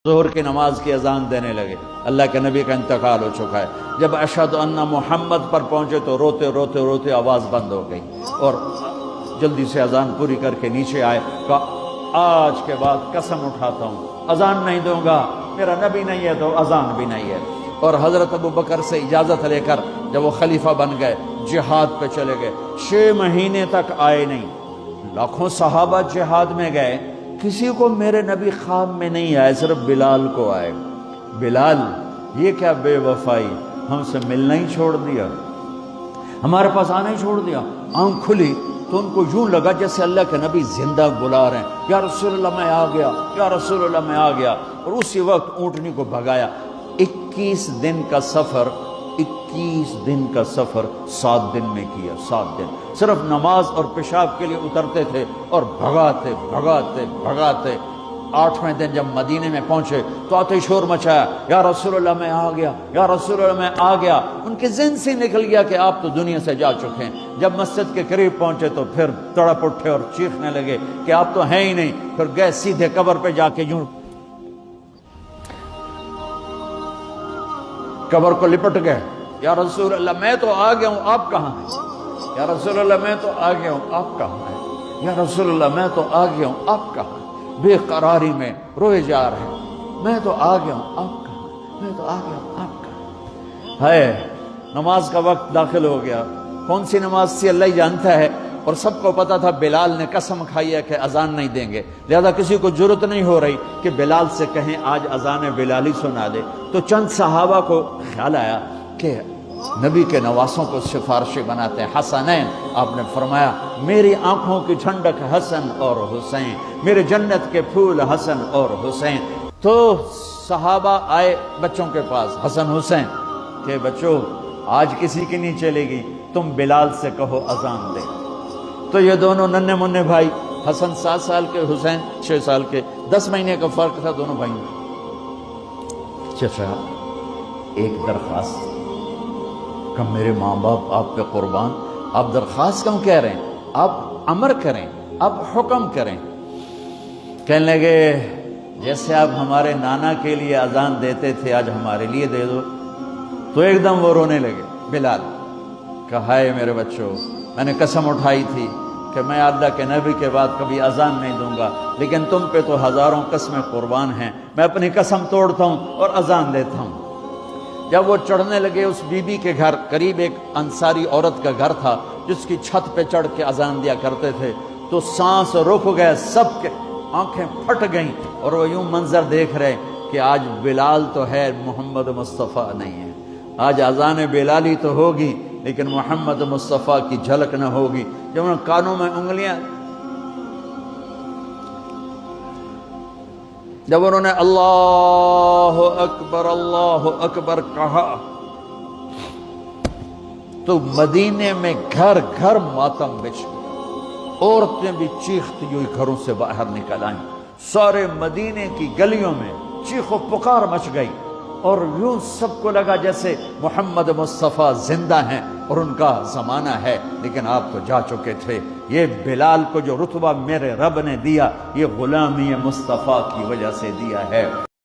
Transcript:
ظہر کی نماز کی اذان دینے لگے، اللہ کے نبی کا انتقال ہو چکا ہے۔ جب اشہد ان محمد پر پہنچے تو روتے روتے روتے آواز بند ہو گئی اور جلدی سے اذان پوری کر کے نیچے آئے، کہا آج کے بعد قسم اٹھاتا ہوں اذان نہیں دوں گا، میرا نبی نہیں ہے تو اذان بھی نہیں ہے۔ اور حضرت ابو بکر سے اجازت لے کر جب وہ خلیفہ بن گئے جہاد پہ چلے گئے، 6 مہینے تک آئے نہیں۔ لاکھوں صحابہ جہاد میں گئے، کسی کو میرے نبی خواب میں نہیں آئے، صرف بلال کو آئے۔ بلال یہ کیا بے وفائی، ہم سے ملنا ہی چھوڑ دیا، ہمارے پاس آنا ہی چھوڑ دیا۔ آنکھ کھلی تو ان کو یوں لگا جیسے اللہ کے نبی زندہ بلا رہے ہیں، یا رسول اللہ میں آ گیا، یا رسول اللہ میں آ گیا۔ اور اسی وقت اونٹنی کو بھگایا۔ 21 دن کا سفر 7 دن میں کیا، 7 دن صرف نماز اور پیشاب کے لیے اترتے تھے اور بھگاتے بھگاتے بھگاتے 8ویں دن جب مدینے میں پہنچے تو آتے شور مچایا، یا رسول اللہ میں آ گیا، یا رسول اللہ میں آ گیا۔ ان کے ذہن سے نکل گیا کہ آپ تو دنیا سے جا چکے ہیں۔ جب مسجد کے قریب پہنچے تو پھر تڑپ اٹھے اور چیخنے لگے کہ آپ تو ہیں ہی نہیں۔ پھر گئے سیدھے قبر پہ جا کے یوں قبر کو لپٹ گئے، یا رسول اللہ میں تو آ گیا ہوں، آپ کہاں ہیں؟ یا رسول اللہ میں تو آ گیا ہوں، آپ کہاں ہیں؟ یا رسول اللہ میں تو آ گیا ہوں، آپ کہاں ہیں؟ بے قراری میں روئے جا رہے ہیں، میں تو آ گیا ہوں، آپ کہاں ہیں؟ میں تو آ گیا ہوں، آپ کہاں ہیں؟ نماز کا وقت داخل ہو گیا۔ کون سی نماز تھی اللہ ہی جانتا ہے، اور سب کو پتا تھا بلال نے قسم کھائی ہے کہ اذان نہیں دیں گے، لہذا کسی کو جرت نہیں ہو رہی کہ بلال سے کہیں آج اذان بلالی سنا دے۔ تو چند صحابہ کو خیال آیا کہ نبی کے نواسوں کو سفارشی بناتے ہیں، حسنین۔ آپ نے فرمایا میری آنکھوں کی ٹھنڈک حسن اور حسین، میرے جنت کے پھول حسن اور حسین۔ تو صحابہ آئے بچوں کے پاس، حسن حسین، کہ بچوں آج کسی کی نہیں چلے گی، تم بلال سے کہو اذان دے۔ تو یہ دونوں ننھے منھے بھائی، حسن 7 سال کے، حسین 6 سال کے، 10 مہینے کا فرق تھا دونوں بھائیوں میں۔ چچا ایک درخواست کہ میرے ماں باپ آپ پہ قربان، آپ درخواست کیوں کہہ رہے ہیں، آپ امر کریں، آپ حکم کریں۔ کہنے لگے جیسے آپ ہمارے نانا کے لیے اذان دیتے تھے آج ہمارے لیے دے دو۔ تو ایک دم وہ رونے لگے بلال، کہا ہے میرے بچوں، میں نے قسم اٹھائی تھی کہ میں اللہ کے نبی کے بعد کبھی اذان نہیں دوں گا، لیکن تم پہ تو ہزاروں قسمیں قربان ہیں، میں اپنی قسم توڑتا ہوں اور اذان دیتا ہوں۔ جب وہ چڑھنے لگے اس بی بی کے گھر، قریب ایک انصاری عورت کا گھر تھا جس کی چھت پہ چڑھ کے اذان دیا کرتے تھے، تو سانس رک گئے سب کے، آنکھیں پھٹ گئیں، اور وہ یوں منظر دیکھ رہے کہ آج بلال تو ہے، محمد مصطفیٰ نہیں ہے۔ آج اذان بلالی تو ہوگی لیکن محمد مصطفیٰ کی جھلک نہ ہوگی۔ جب انہوں نے کانوں میں انگلیاں، جب انہوں نے اللہ اکبر کہا تو مدینے میں گھر گھر ماتم بچھ گیا، عورتیں بھی چیختی ہوئی گھروں سے باہر نکل آئیں، سارے مدینے کی گلیوں میں چیخ و پکار مچ گئی، اور یوں سب کو لگا جیسے محمد مصطفیٰ زندہ ہیں اور ان کا زمانہ ہے، لیکن آپ تو جا چکے تھے۔ یہ بلال کو جو رتبہ میرے رب نے دیا، یہ غلامی مصطفیٰ کی وجہ سے دیا ہے۔